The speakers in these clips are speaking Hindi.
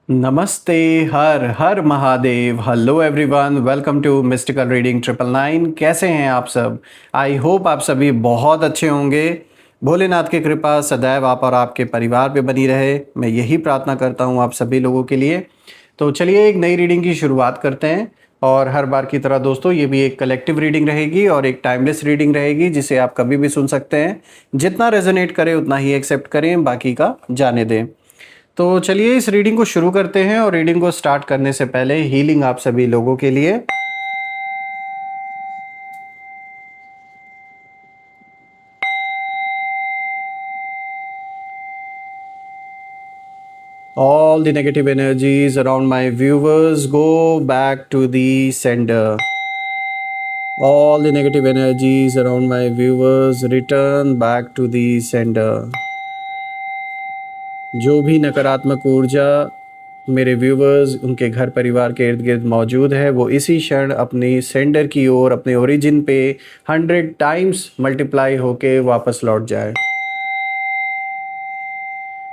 नमस्ते। Har Har Mahadev. Hello everyone, welcome to mystical reading 999। कैसे हैं आप सब? आई होप आप सभी बहुत अच्छे होंगे। भोलेनाथ की कृपा सदैव आप और आपके परिवार पे बनी रहे, मैं यही प्रार्थना करता हूँ आप सभी लोगों के लिए। तो चलिए एक नई रीडिंग की शुरुआत करते हैं। और हर बार की तरह दोस्तों, ये भी एक कलेक्टिव रीडिंग रहेगी और एक टाइमलेस रीडिंग रहेगी, जिसे आप कभी भी सुन सकते हैं। जितना रेजोनेट करे उतना ही एक्सेप्ट करें, बाकी का जाने दें। तो चलिए इस रीडिंग को शुरू करते हैं। और रीडिंग को स्टार्ट करने से पहले हीलिंग आप सभी लोगों के लिए। All the negative energies around my viewers go back to the sender. All the negative energies around my viewers return back to the sender. जो भी नकारात्मक ऊर्जा मेरे व्यूवर्स उनके घर परिवार के इर्द गिर्द मौजूद है, वो इसी क्षण अपनी सेंडर की ओर, अपने ओरिजिन पे 100 टाइम्स मल्टीप्लाई होके वापस लौट जाए।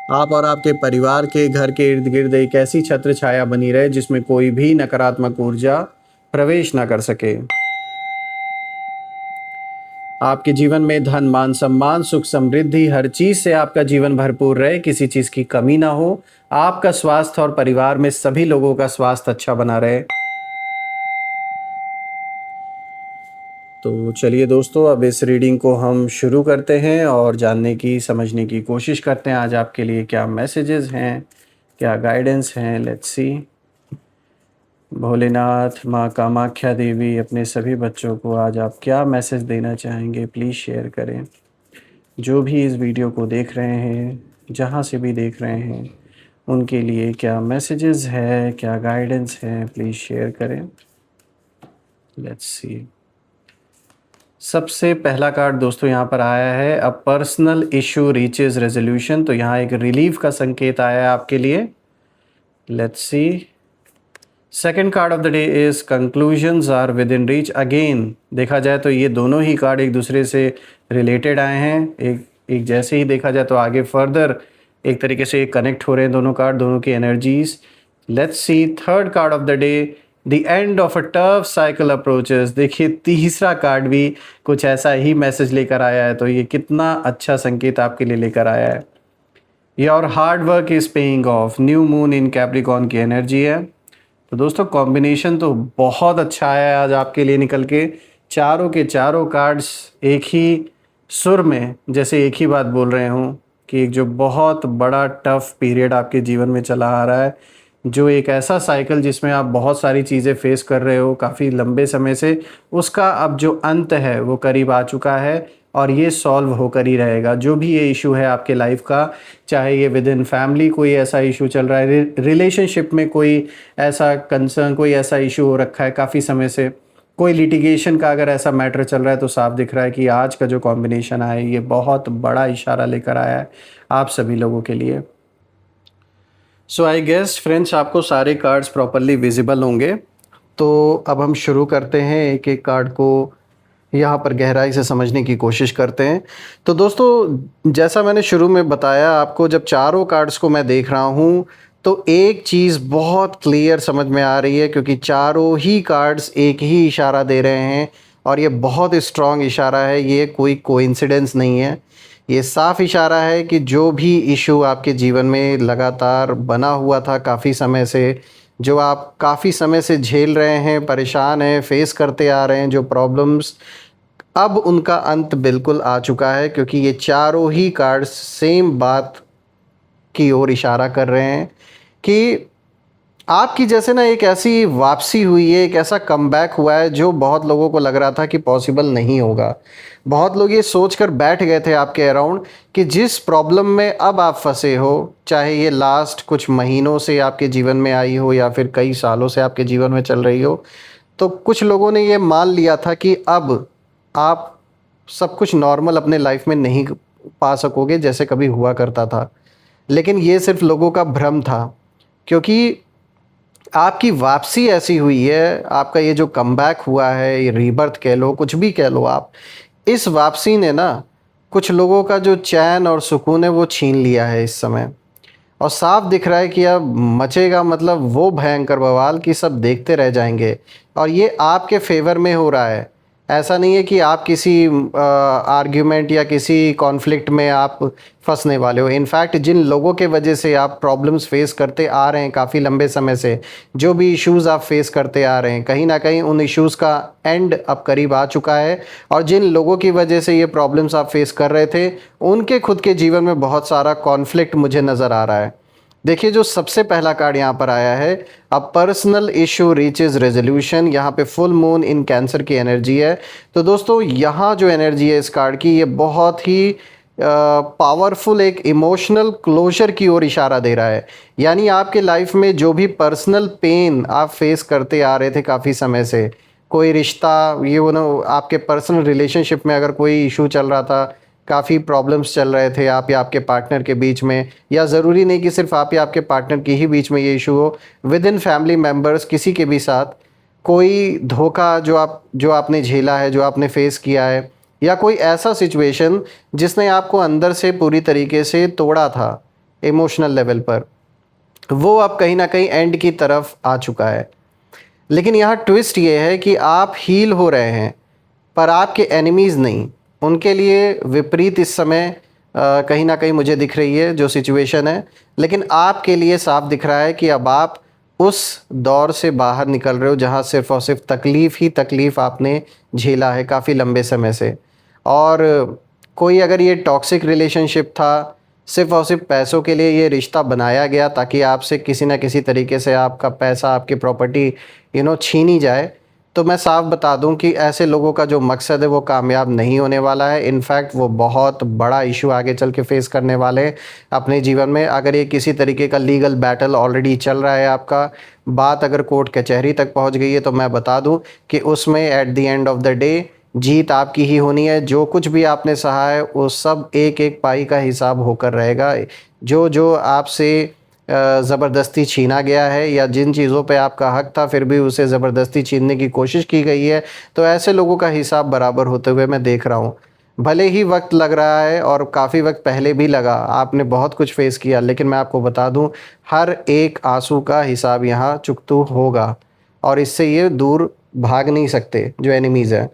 आप और आपके परिवार के घर के इर्द गिर्द एक ऐसी छत्र छाया बनी रहे जिसमें कोई भी नकारात्मक ऊर्जा प्रवेश ना कर सके। आपके जीवन में धन मान सम्मान सुख समृद्धि हर चीज से आपका जीवन भरपूर रहे, किसी चीज की कमी ना हो। आपका स्वास्थ्य और परिवार में सभी लोगों का स्वास्थ्य अच्छा बना रहे। तो चलिए दोस्तों, अब इस रीडिंग को हम शुरू करते हैं और जानने की समझने की कोशिश करते हैं आज आपके लिए क्या मैसेजेस हैं, क्या गाइडेंस हैं। Let's see. भोलेनाथ, माँ कामाख्या देवी, अपने सभी बच्चों को आज आप क्या मैसेज देना चाहेंगे, प्लीज़ शेयर करें। जो भी इस वीडियो को देख रहे हैं, जहाँ से भी देख रहे हैं, उनके लिए क्या मैसेजेस है, क्या गाइडेंस है, प्लीज़ शेयर करें। Let's see. सबसे पहला कार्ड दोस्तों यहाँ पर आया है, a personal issue reaches resolution. तो यहाँ एक रिलीफ का संकेत आया है आपके लिए। Let's see. Second card of the day is conclusions are within reach. Again देखा जाए तो ये दोनों ही कार्ड एक दूसरे से रिलेटेड आए हैं। एक जैसे ही देखा जाए तो आगे फर्दर एक तरीके से कनेक्ट हो रहे हैं दोनों कार्ड, दोनों की energies. Let's see third card of the day, the end of a tough cycle approaches. देखिए तीसरा कार्ड भी कुछ ऐसा ही मैसेज लेकर आया है, तो ये कितना अच्छा संकेत आपके लिए लेकर आया है। Your hard work is paying off. New moon in Capricorn की एनर्जी है। तो दोस्तों कॉम्बिनेशन तो बहुत अच्छा आया है आज आपके लिए निकल के। चारों के चारों कार्ड्स एक ही सुर में जैसे एक ही बात बोल रहे हूँ कि एक जो बहुत बड़ा टफ पीरियड आपके जीवन में चला आ रहा है, जो एक ऐसा साइकिल जिसमें आप बहुत सारी चीज़ें फेस कर रहे हो काफ़ी लंबे समय से, उसका अब जो अंत है वो करीब आ चुका है और ये सॉल्व होकर ही रहेगा। जो भी ये इशू है आपके लाइफ का, चाहे ये विद इन फैमिली कोई ऐसा इशू चल रहा है, रिलेशनशिप में कोई ऐसा कंसर्न, कोई ऐसा इशू हो रखा है काफ़ी समय से, कोई लिटिगेशन का अगर ऐसा मैटर चल रहा है, तो साफ दिख रहा है कि आज का जो कॉम्बिनेशन आया है ये बहुत बड़ा इशारा लेकर आया है आप सभी लोगों के लिए। सो आई गेस फ्रेंड्स आपको सारे कार्ड्स प्रॉपरली विजिबल होंगे। तो अब हम शुरू करते हैं, एक एक कार्ड को यहाँ पर गहराई से समझने की कोशिश करते हैं। तो दोस्तों जैसा मैंने शुरू में बताया आपको, जब चारों कार्ड्स को मैं देख रहा हूँ तो एक चीज़ बहुत क्लियर समझ में आ रही है, क्योंकि चारों ही कार्ड्स एक ही इशारा दे रहे हैं और ये बहुत स्ट्रॉन्ग इशारा है। ये कोई कोइंसिडेंस नहीं है, ये साफ इशारा है कि जो भी इशू आपके जीवन में लगातार बना हुआ था काफ़ी समय से, जो आप काफ़ी समय से झेल रहे हैं, परेशान हैं, फेस करते आ रहे हैं जो प्रॉब्लम्स, अब उनका अंत बिल्कुल आ चुका है। क्योंकि ये चारों ही कार्ड्स सेम बात की ओर इशारा कर रहे हैं कि आपकी जैसे ना एक ऐसी वापसी हुई है, एक ऐसा कमबैक हुआ है जो बहुत लोगों को लग रहा था कि पॉसिबल नहीं होगा। बहुत लोग ये सोचकर बैठ गए थे आपके अराउंड कि जिस प्रॉब्लम में अब आप फंसे हो, चाहे ये लास्ट कुछ महीनों से आपके जीवन में आई हो या फिर कई सालों से आपके जीवन में चल रही हो, तो कुछ लोगों ने ये मान लिया था कि अब आप सब कुछ नॉर्मल अपने लाइफ में नहीं पा सकोगे जैसे कभी हुआ करता था। लेकिन ये सिर्फ लोगों का भ्रम था, क्योंकि आपकी वापसी ऐसी हुई है, आपका ये जो कमबैक हुआ है, ये रीबर्थ कह लो, कुछ भी कह लो आप, इस वापसी ने ना कुछ लोगों का जो चैन और सुकून है वो छीन लिया है इस समय। और साफ दिख रहा है कि अब मचेगा, मतलब वो भयंकर बवाल कि सब देखते रह जाएंगे। और ये आपके फेवर में हो रहा है, ऐसा नहीं है कि आप किसी आर्ग्यूमेंट या किसी कॉन्फ्लिक्ट में आप फंसने वाले हो। इनफैक्ट जिन लोगों के वजह से आप प्रॉब्लम्स फेस करते आ रहे हैं काफ़ी लंबे समय से, जो भी इश्यूज़ आप फेस करते आ रहे हैं, कहीं ना कहीं उन इश्यूज़ का एंड अब करीब आ चुका है। और जिन लोगों की वजह से ये प्रॉब्लम्स आप फेस कर रहे थे, उनके खुद के जीवन में बहुत सारा कॉन्फ्लिक्ट मुझे नज़र आ रहा है। देखिए जो सबसे पहला कार्ड यहाँ पर आया है, a personal issue reaches resolution. यहाँ पे फुल मून इन कैंसर की एनर्जी है। तो दोस्तों यहाँ जो एनर्जी है इस कार्ड की, ये बहुत ही पावरफुल एक इमोशनल क्लोजर की ओर इशारा दे रहा है। यानी आपके लाइफ में जो भी पर्सनल पेन आप फेस करते आ रहे थे काफ़ी समय से, कोई रिश्ता, ये वो ना, आपके पर्सनल रिलेशनशिप में अगर कोई इशू चल रहा था, काफ़ी प्रॉब्लम्स चल रहे थे आप या आपके पार्टनर के बीच में, या ज़रूरी नहीं कि सिर्फ आप या आपके पार्टनर के ही बीच में ये इशू हो, विद इन फैमिली मेम्बर्स किसी के भी साथ कोई धोखा जो आपने झेला है, जो आपने फेस किया है, या कोई ऐसा सिचुएशन जिसने आपको अंदर से पूरी तरीके से तोड़ा था इमोशनल लेवल पर, वो अब कहीं ना कहीं एंड की तरफ आ चुका है। लेकिन यहाँ ट्विस्ट ये है कि आप हील हो रहे हैं, पर आपके एनिमीज़ नहीं। उनके लिए विपरीत इस समय कहीं ना कहीं मुझे दिख रही है जो सिचुएशन है। लेकिन आपके लिए साफ दिख रहा है कि अब आप उस दौर से बाहर निकल रहे हो जहाँ सिर्फ़ और सिर्फ तकलीफ़ ही तकलीफ़ आपने झेला है काफ़ी लंबे समय से। और कोई अगर ये टॉक्सिक रिलेशनशिप था, सिर्फ़ और सिर्फ पैसों के लिए ये रिश्ता बनाया गया ताकि आपसे किसी न किसी तरीके से आपका पैसा, आपकी प्रॉपर्टी छीनी जाए, तो मैं साफ बता दूं कि ऐसे लोगों का जो मकसद है वो कामयाब नहीं होने वाला है। इनफैक्ट वो बहुत बड़ा इशू आगे चल के फेस करने वाले हैं अपने जीवन में। अगर ये किसी तरीके का लीगल बैटल ऑलरेडी चल रहा है, आपका बात अगर कोर्ट कचहरी तक पहुंच गई है, तो मैं बता दूं कि उसमें at the end of the day जीत आपकी ही होनी है। जो कुछ भी आपने सहा है वो सब एक एक पाई का हिसाब होकर रहेगा। जो जो आपसे ज़बरदस्ती छीना गया है, या जिन चीज़ों पे आपका हक था फिर भी उसे ज़बरदस्ती छीनने की कोशिश की गई है, तो ऐसे लोगों का हिसाब बराबर होते हुए मैं देख रहा हूँ। भले ही वक्त लग रहा है और काफ़ी वक्त पहले भी लगा, आपने बहुत कुछ फेस किया, लेकिन मैं आपको बता दूँ हर एक आंसू का हिसाब यहाँ चुकतू होगा, और इससे ये दूर भाग नहीं सकते जो एनिमीज़ हैं।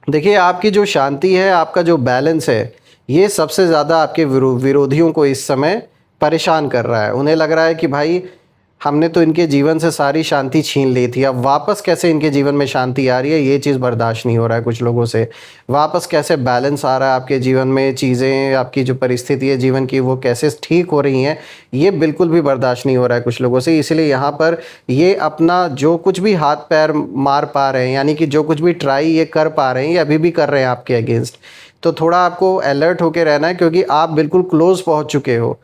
देखिए आपकी जो शांति है, आपका जो बैलेंस है, ये सबसे ज़्यादा आपके विरोधियों को इस समय परेशान कर रहा है। उन्हें लग रहा है कि भाई हमने तो इनके जीवन से सारी शांति छीन ली थी, अब वापस कैसे इनके जीवन में शांति आ रही है, ये चीज़ बर्दाश्त नहीं हो रहा है कुछ लोगों से। वापस कैसे बैलेंस आ रहा है आपके जीवन में, चीज़ें, आपकी जो परिस्थिति है जीवन की वो कैसे ठीक हो रही हैं, ये बिल्कुल भी बर्दाश्त नहीं हो रहा है कुछ लोगों से। इसलिए यहाँ पर ये अपना जो कुछ भी हाथ पैर मार पा रहे हैं, यानी कि जो कुछ भी ट्राई ये कर पा रहे हैं, ये अभी भी कर रहे हैं आपके अगेंस्ट। तो थोड़ा आपको अलर्ट होकर रहना है, क्योंकि आप बिल्कुल क्लोज़ पहुँच चुके हो।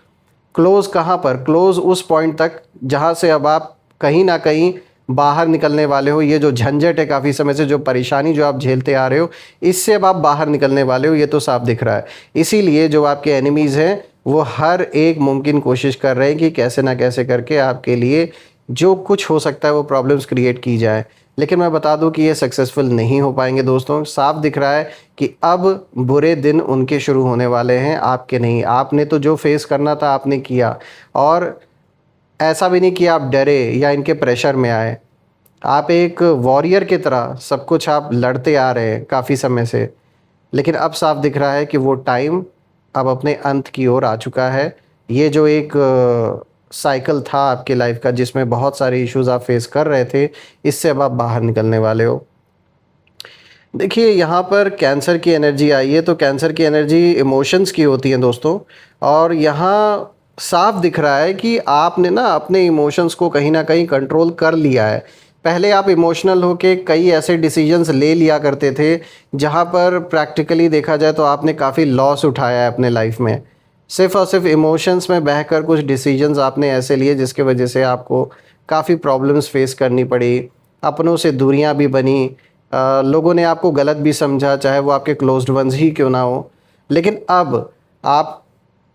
क्लोज़ कहाँ पर? क्लोज़ उस पॉइंट तक जहाँ से अब आप कहीं ना कहीं बाहर निकलने वाले हो। ये जो झंझट है काफ़ी समय से, जो परेशानी जो आप झेलते आ रहे हो, इससे अब आप बाहर निकलने वाले हो, ये तो साफ दिख रहा है। इसीलिए जो आपके एनिमीज़ हैं वो हर एक मुमकिन कोशिश कर रहे हैं कि कैसे ना कैसे करके आपके लिए जो कुछ हो सकता है वो प्रॉब्लम्स क्रिएट की जाए। लेकिन मैं बता दूं कि ये सक्सेसफुल नहीं हो पाएंगे दोस्तों। साफ दिख रहा है कि अब बुरे दिन उनके शुरू होने वाले हैं, आपके नहीं। आपने तो जो फेस करना था आपने किया, और ऐसा भी नहीं कि आप डरे या इनके प्रेशर में आए। आप एक वॉरियर की तरह सब कुछ आप लड़ते आ रहे हैं काफ़ी समय से। लेकिन अब साफ दिख रहा है कि वो टाइम अब अपने अंत की ओर आ चुका है। ये जो एक साइकिल था आपके लाइफ का जिसमें बहुत सारे इश्यूज आप फेस कर रहे थे, इससे अब आप बाहर निकलने वाले हो। देखिए यहाँ पर कैंसर की एनर्जी आई है, तो कैंसर की एनर्जी इमोशंस की होती है दोस्तों। और यहाँ साफ दिख रहा है कि आपने ना अपने इमोशंस को कहीं ना कहीं कंट्रोल कर लिया है। पहले आप इमोशनल होके कई ऐसे डिसीजंस ले लिया करते थे जहाँ पर प्रैक्टिकली देखा जाए तो आपने काफ़ी लॉस उठाया है अपने लाइफ में। सिर्फ़ और सिर्फ इमोशंस में बहकर कुछ डिसीजंस आपने ऐसे लिए जिसके वजह से आपको काफ़ी प्रॉब्लम्स फेस करनी पड़ी, अपनों से दूरियां भी बनी, लोगों ने आपको गलत भी समझा, चाहे वो आपके क्लोज्ड वंस ही क्यों ना हो। लेकिन अब आप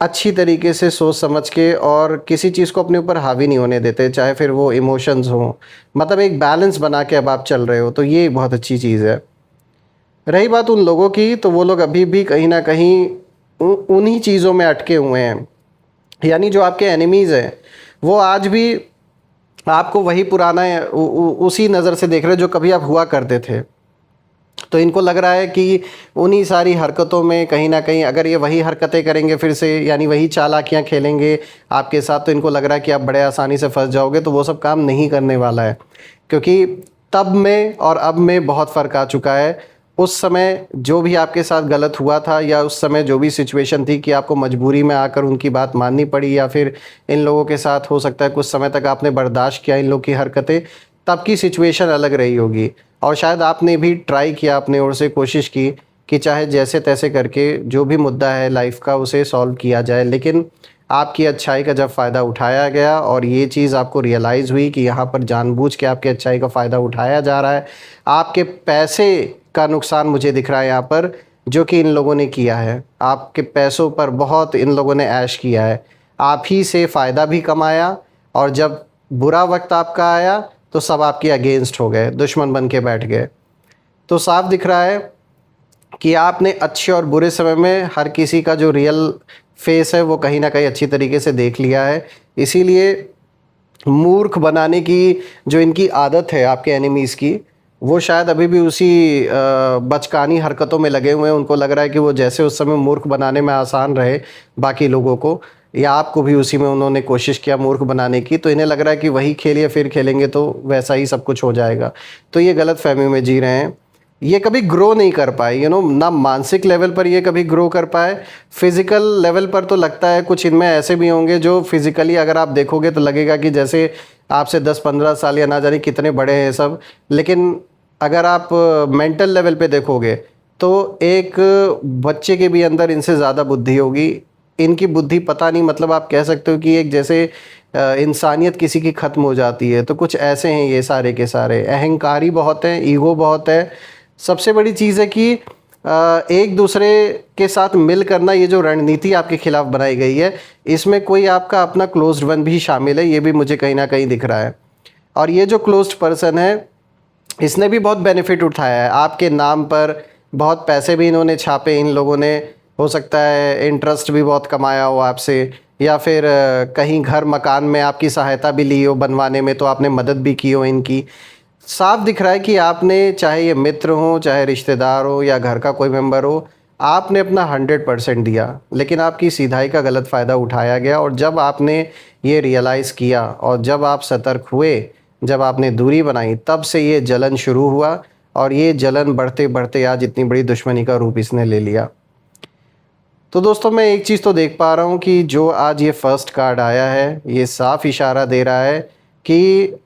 अच्छी तरीके से सोच समझ के और किसी चीज़ को अपने ऊपर हावी नहीं होने देते, चाहे फिर वो इमोशंस हों। मतलब एक बैलेंस बना के अब आप चल रहे हो, तो ये बहुत अच्छी चीज़ है। रही बात उन लोगों की, तो वो लोग अभी भी कहीं ना कहीं उन्हीं चीज़ों में अटके हुए हैं यानी जो आपके एनिमीज़ हैं वो आज भी आपको वही पुराना उसी नज़र से देख रहे हैं जो कभी आप हुआ करते थे। तो इनको लग रहा है कि उन्हीं सारी हरकतों में कहीं ना कहीं अगर ये वही हरकतें करेंगे फिर से, यानी वही चालाकियाँ खेलेंगे आपके साथ, तो इनको लग रहा है कि आप बड़े आसानी से फंस जाओगे। तो वो सब काम नहीं करने वाला है, क्योंकि तब में और अब में बहुत फ़र्क आ चुका है। उस समय जो भी आपके साथ गलत हुआ था, या उस समय जो भी सिचुएशन थी कि आपको मजबूरी में आकर उनकी बात माननी पड़ी, या फिर इन लोगों के साथ हो सकता है कुछ समय तक आपने बर्दाश्त किया इन लोग की हरकतें, तब की सिचुएशन अलग रही होगी। और शायद आपने भी ट्राई किया, अपने ओर से कोशिश की कि चाहे जैसे तैसे करके जो भी मुद्दा है लाइफ का उसे सॉल्व किया जाए, लेकिन आपकी अच्छाई का जब फ़ायदा उठाया गया और ये चीज़ आपको रियलाइज़ हुई कि यहाँ पर जानबूझ के आपकी अच्छाई का फ़ायदा उठाया जा रहा है, आपके पैसे का नुकसान मुझे दिख रहा है यहाँ पर, जो कि इन लोगों ने किया है। आपके पैसों पर बहुत इन लोगों ने ऐश किया है, आप ही से फ़ायदा भी कमाया, और जब बुरा वक्त आपका आया तो सब आपके अगेंस्ट हो गए, दुश्मन बन के बैठ गए। तो साफ दिख रहा है कि आपने अच्छे और बुरे समय में हर किसी का जो रियल फेस है वो कहीं ना कहीं अच्छी तरीके से देख लिया है। इसीलिए मूर्ख बनाने की जो इनकी आदत है आपके एनिमीज़ की, वो शायद अभी भी उसी बचकानी हरकतों में लगे हुए हैं। उनको लग रहा है कि वो जैसे उस समय मूर्ख बनाने में आसान रहे बाकी लोगों को, या आपको भी उसी में उन्होंने कोशिश किया मूर्ख बनाने की, तो इन्हें लग रहा है कि वही खेल या फिर खेलेंगे तो वैसा ही सब कुछ हो जाएगा। तो ये गलत फहमी में जी रहे हैं। ये कभी ग्रो नहीं कर पाए, ना मानसिक लेवल पर ये कभी ग्रो कर पाए। फिज़िकल लेवल पर तो लगता है कुछ इनमें ऐसे भी होंगे जो फिज़िकली अगर आप देखोगे तो लगेगा कि जैसे आपसे 10-15 साल या ना जाने कितने बड़े हैं सब, लेकिन अगर आप मेंटल लेवल पे देखोगे तो एक बच्चे के भी अंदर इनसे ज़्यादा बुद्धि होगी। इनकी बुद्धि पता नहीं, मतलब आप कह सकते हो कि एक जैसे इंसानियत किसी की ख़त्म हो जाती है, तो कुछ ऐसे हैं ये सारे के सारे। अहंकारी बहुत हैं, ईगो बहुत है। सबसे बड़ी चीज़ है कि एक दूसरे के साथ मिल करना, ये जो रणनीति आपके खिलाफ बनाई गई है, इसमें कोई आपका अपना क्लोज्ड वन भी शामिल है, ये भी मुझे कहीं ना कहीं दिख रहा है। और ये जो क्लोज्ड पर्सन है इसने भी बहुत बेनिफिट उठाया है आपके नाम पर, बहुत पैसे भी इन्होंने छापे इन लोगों ने, हो सकता है इंटरेस्ट भी बहुत कमाया हो आपसे, या फिर कहीं घर मकान में आपकी सहायता भी ली हो बनवाने में, तो आपने मदद भी की हो इनकी। साफ दिख रहा है कि आपने, चाहे ये मित्र हो, चाहे रिश्तेदार हो, या घर का कोई मेंबर हो, आपने अपना 100% दिया, लेकिन आपकी सीधाई का गलत फ़ायदा उठाया गया। और जब आपने ये रियलाइज़ किया और जब आप सतर्क हुए, जब आपने दूरी बनाई, तब से ये जलन शुरू हुआ, और ये जलन बढ़ते बढ़ते आज इतनी बड़ी दुश्मनी का रूप इसने ले लिया। तो दोस्तों, मैं एक चीज़ तो देख पा रहा हूँ कि जो आज ये फर्स्ट कार्ड आया है, ये साफ इशारा दे रहा है कि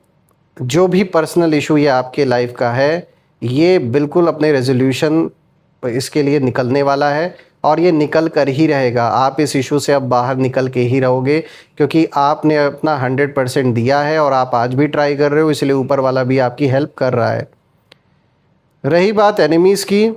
जो भी पर्सनल इशू ये आपके लाइफ का है, ये बिल्कुल अपने रेजोल्यूशन इसके लिए निकलने वाला है, और ये निकल कर ही रहेगा। आप इस इशू से अब बाहर निकल के ही रहोगे, क्योंकि आपने अपना 100% दिया है, और आप आज भी ट्राई कर रहे हो, इसलिए ऊपर वाला भी आपकी हेल्प कर रहा है। रही बात एनिमीज़ की,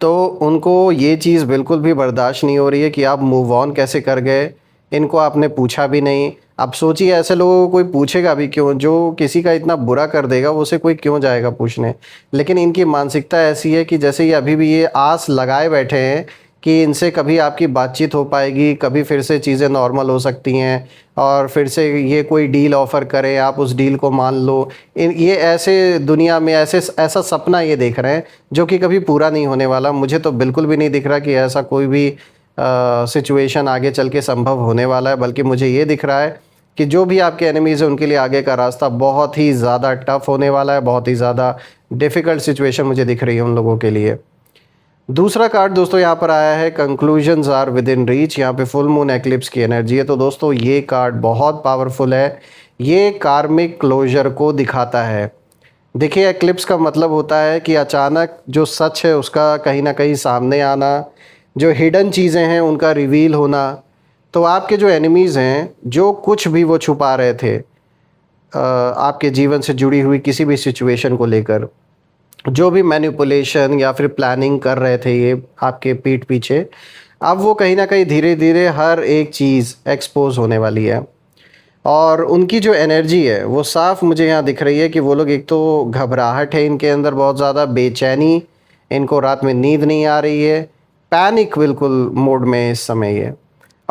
तो उनको ये चीज़ बिल्कुल भी बर्दाश्त नहीं हो रही है कि आप मूव ऑन कैसे कर गए। इनको आपने पूछा भी नहीं। अब सोचिए, ऐसे लोगों को कोई पूछेगा भी क्यों? जो किसी का इतना बुरा कर देगा उसे कोई क्यों जाएगा पूछने। लेकिन इनकी मानसिकता ऐसी है कि जैसे ये अभी भी ये आस लगाए बैठे हैं कि इनसे कभी आपकी बातचीत हो पाएगी, कभी फिर से चीज़ें नॉर्मल हो सकती हैं, और फिर से ये कोई डील ऑफ़र करे, आप उस डील को मान लो। ये ऐसे दुनिया में ऐसा सपना ये देख रहे हैं जो कि कभी पूरा नहीं होने वाला। मुझे तो बिल्कुल भी नहीं दिख रहा कि ऐसा कोई भी सिचुएशन आगे चल के संभव होने वाला है, बल्कि मुझे ये दिख रहा है कि जो भी आपके एनिमीज़ हैं उनके लिए आगे का रास्ता बहुत ही ज़्यादा टफ होने वाला है, बहुत ही ज़्यादा डिफ़िकल्ट सिचुएशन मुझे दिख रही है उन लोगों के लिए। दूसरा कार्ड दोस्तों यहाँ पर आया है, conclusions are within reach. यहाँ पे फुल मून एक्लिप्स की एनर्जी है। तो दोस्तों, ये कार्ड बहुत पावरफुल है। ये कार्मिक क्लोजर को दिखाता है। देखिए, एक्लिप्स का मतलब होता है कि अचानक जो सच है उसका कहीं ना कहीं सामने आना, जो हिडन चीज़ें हैं उनका रिवील होना। तो आपके जो एनिमीज़ हैं, जो कुछ भी वो छुपा रहे थे आपके जीवन से जुड़ी हुई किसी भी सिचुएशन को लेकर, जो भी मैनिपुलेशन या फिर प्लानिंग कर रहे थे ये आपके पीठ पीछे, अब वो कहीं ना कहीं धीरे धीरे हर एक चीज़ एक्सपोज होने वाली है। और उनकी जो एनर्जी है वो साफ मुझे यहाँ दिख रही है कि वो लोग, एक तो घबराहट है इनके अंदर बहुत ज़्यादा, बेचैनी, इनको रात में नींद नहीं आ रही है, पैनिक बिल्कुल मोड में इस समय ये।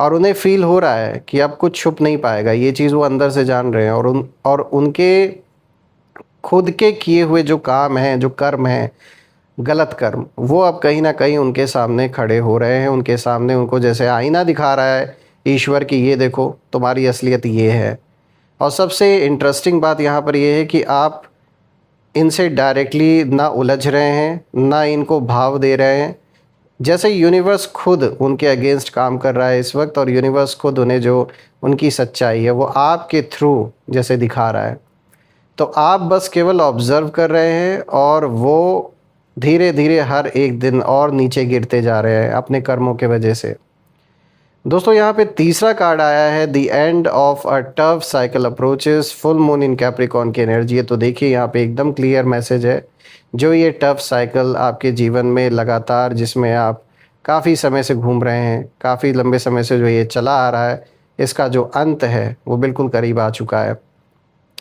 और उन्हें फील हो रहा है कि अब कुछ छुप नहीं पाएगा, ये चीज़ वो अंदर से जान रहे हैं। और उनके खुद के किए हुए जो काम हैं, जो कर्म हैं, गलत कर्म, वो अब कहीं ना कहीं उनके सामने खड़े हो रहे हैं। उनके सामने उनको जैसे आईना दिखा रहा है ईश्वर की, ये देखो तुम्हारी असलियत ये है। और सबसे इंटरेस्टिंग बात यहाँ पर ये है कि आप इनसे डायरेक्टली ना उलझ रहे हैं, ना इनको भाव दे रहे हैं। जैसे यूनिवर्स खुद उनके अगेंस्ट काम कर रहा है इस वक्त, और यूनिवर्स खुद उन्हें जो उनकी सच्चाई है वो आपके थ्रू जैसे दिखा रहा है। तो आप बस केवल ऑब्ज़र्व कर रहे हैं, और वो धीरे धीरे हर एक दिन और नीचे गिरते जा रहे हैं अपने कर्मों के वजह से। दोस्तों यहाँ पे तीसरा कार्ड आया है, the end of a tough cycle approaches, full moon in Capricorn की एनर्जी है। तो देखिए यहाँ पे एकदम क्लियर मैसेज है, जो ये टफ साइकिल आपके जीवन में लगातार, जिसमें आप काफ़ी समय से घूम रहे हैं, काफ़ी लंबे समय से जो ये चला आ रहा है, इसका जो अंत है वो बिल्कुल करीब आ चुका है।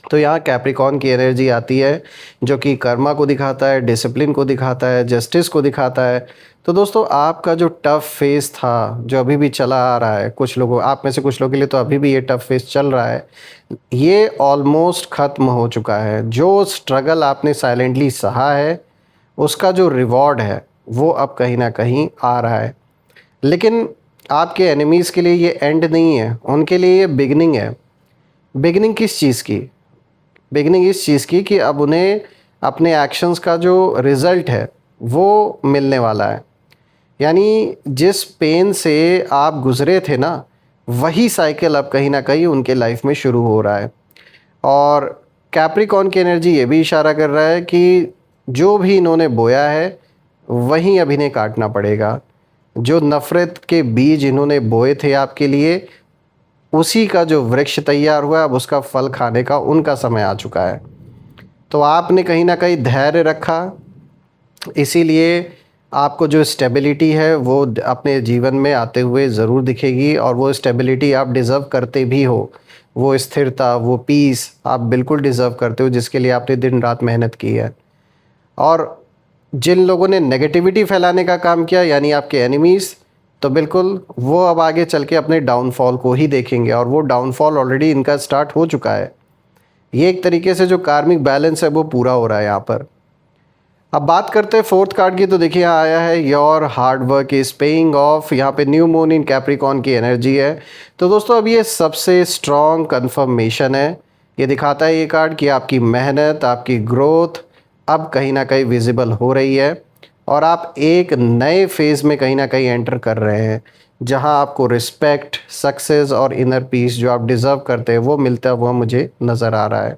तो यहाँ कैप्रिकॉर्न की एनर्जी आती है, जो कि कर्मा को दिखाता है, डिसिप्लिन को दिखाता है, जस्टिस को दिखाता है। तो दोस्तों आपका जो टफ़ फेज़ था, जो अभी भी चला आ रहा है, कुछ लोगों, आप में से कुछ लोगों के लिए तो अभी भी ये टफ़ फेज़ चल रहा है, ये ऑलमोस्ट ख़त्म हो चुका है। जो स्ट्रगल आपने साइलेंटली सहा है, उसका जो रिवॉर्ड है वो अब कहीं ना कहीं आ रहा है। लेकिन आपके एनिमीज़ के लिए ये एंड नहीं है, उनके लिए ये बिगनिंग है। बिगनिंग किस चीज़ की? बिगनिंग इस चीज़ की कि अब उन्हें अपने एक्शंस का जो रिज़ल्ट है वो मिलने वाला है। यानी जिस पेन से आप गुज़रे थे ना, वही साइकिल अब कहीं ना कहीं उनके लाइफ में शुरू हो रहा है। और कैप्रिकॉर्न की एनर्जी ये भी इशारा कर रहा है कि जो भी इन्होंने बोया है वहीं अब इन्हें काटना पड़ेगा। जो नफ़रत के बीज इन्होंने बोए थे आपके लिए, उसी का जो वृक्ष तैयार हुआ, अब उसका फल खाने का उनका समय आ चुका है। तो आपने कहीं ना कहीं धैर्य रखा, इसीलिए आपको जो स्टेबिलिटी है वो अपने जीवन में आते हुए ज़रूर दिखेगी, और वो स्टेबिलिटी आप डिज़र्व करते भी हो। वो स्थिरता, वो पीस आप बिल्कुल डिज़र्व करते हो, जिसके लिए आपने दिन रात मेहनत की है। और जिन लोगों ने नेगेटिविटी फैलाने का काम किया, यानी आपके एनिमीज़, तो बिल्कुल वो अब आगे चल के अपने डाउनफॉल को ही देखेंगे, और वो डाउनफॉल ऑलरेडी इनका स्टार्ट हो चुका है। ये एक तरीके से जो कार्मिक बैलेंस है वो पूरा हो रहा है यहाँ पर। अब बात करते हैं फोर्थ कार्ड की। तो देखिए यहाँ आया है, your hard work is paying off. यहाँ पे न्यू मून इन कैप्रिकॉर्न की एनर्जी है। तो दोस्तों अब ये सबसे स्ट्रॉन्ग कन्फर्मेशन है। ये दिखाता है ये कार्ड कि आपकी मेहनत, आपकी ग्रोथ अब कहीं ना कहीं विजिबल हो रही है, और आप एक नए फेज़ में कहीं ना कहीं एंटर कर रहे हैं, जहां आपको रिस्पेक्ट, सक्सेस और इनर पीस जो आप डिज़र्व करते हैं वो मिलता हुआ मुझे नज़र आ रहा है।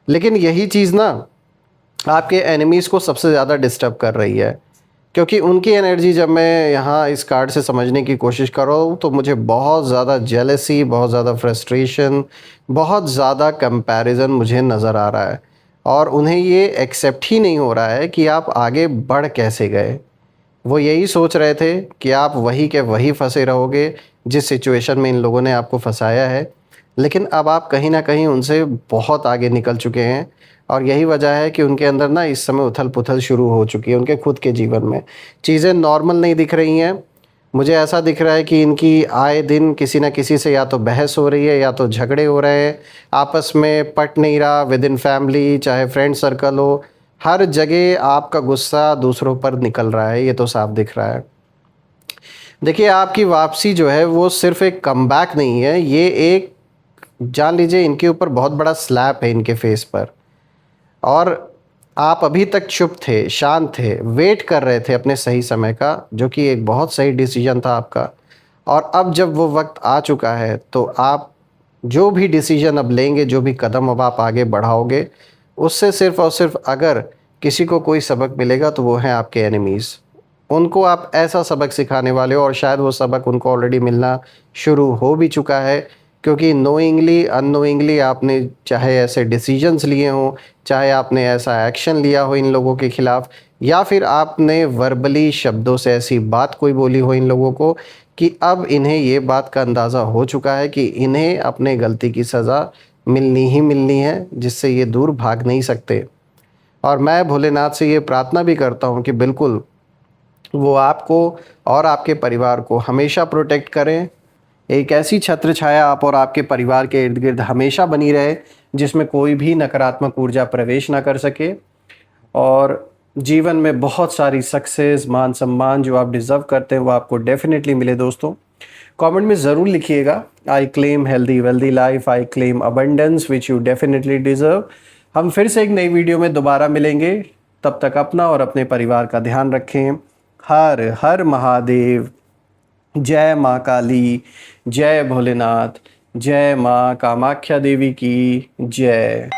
लेकिन यही चीज़ ना आपके एनिमीज़ को सबसे ज़्यादा डिस्टर्ब कर रही है, क्योंकि उनकी एनर्जी जब मैं यहाँ इस कार्ड से समझने की कोशिश कर रहा हूँ, तो मुझे बहुत ज़्यादा जेलसी, बहुत ज़्यादा फ्रस्ट्रेशन, बहुत ज़्यादा कंपैरिजन मुझे नज़र आ रहा है। और उन्हें ये एक्सेप्ट ही नहीं हो रहा है कि आप आगे बढ़ कैसे गए। वो यही सोच रहे थे कि आप वही के वही फंसे रहोगे जिस सिचुएशन में इन लोगों ने आपको फंसाया है। लेकिन अब आप कहीं ना कहीं उनसे बहुत आगे निकल चुके हैं, और यही वजह है कि उनके अंदर ना इस समय उथल पुथल शुरू हो चुकी है। उनके खुद के जीवन में चीज़ें नॉर्मल नहीं दिख रही हैं। मुझे ऐसा दिख रहा है कि इनकी आए दिन किसी न किसी से या तो बहस हो रही है, या तो झगड़े हो रहे हैं, आपस में पट नहीं रहा। विद इन फैमिली, चाहे फ्रेंड सर्कल हो, हर जगह आपका गुस्सा दूसरों पर निकल रहा है, ये तो साफ दिख रहा है। देखिए आपकी वापसी जो है वो सिर्फ एक कमबैक नहीं है, ये एक, जान लीजिए इनके ऊपर बहुत बड़ा स्लैप है इनके फेस पर। और आप अभी तक चुप थे, शांत थे, वेट कर रहे थे अपने सही समय का, जो कि एक बहुत सही डिसीजन था आपका। और अब जब वो वक्त आ चुका है, तो आप जो भी डिसीजन अब लेंगे, जो भी कदम अब आप आगे बढ़ाओगे, उससे सिर्फ़ और सिर्फ अगर किसी को कोई सबक मिलेगा तो वो हैं आपके एनिमीज़। उनको आप ऐसा सबक सिखाने वाले हो, और शायद वो सबक उनको ऑलरेडी मिलना शुरू हो भी चुका है, क्योंकि नोइंगली अननोइंगली आपने चाहे ऐसे डिसीजंस लिए हों, चाहे आपने ऐसा एक्शन लिया हो इन लोगों के ख़िलाफ़, या फिर आपने वर्बली शब्दों से ऐसी बात कोई बोली हो इन लोगों को, कि अब इन्हें ये बात का अंदाज़ा हो चुका है कि इन्हें अपने गलती की सज़ा मिलनी ही मिलनी है, जिससे ये दूर भाग नहीं सकते। और मैं भोलेनाथ से ये प्रार्थना भी करता हूँ कि बिल्कुल वो आपको और आपके परिवार को हमेशा प्रोटेक्ट करें, एक ऐसी छत्र छाया आप और आपके परिवार के इर्द गिर्द हमेशा बनी रहे, जिसमें कोई भी नकारात्मक ऊर्जा प्रवेश ना कर सके, और जीवन में बहुत सारी सक्सेस, मान सम्मान जो आप डिज़र्व करते हैं वो आपको डेफिनेटली मिले। दोस्तों कमेंट में ज़रूर लिखिएगा, I claim healthy wealthy life, I claim abundance which you definitely deserve. हम फिर से एक नई वीडियो में दोबारा मिलेंगे, तब तक अपना और अपने परिवार का ध्यान रखें। हर हर महादेव। जय माँ काली, जय भोलेनाथ, जय माँ कामाख्या देवी की जय।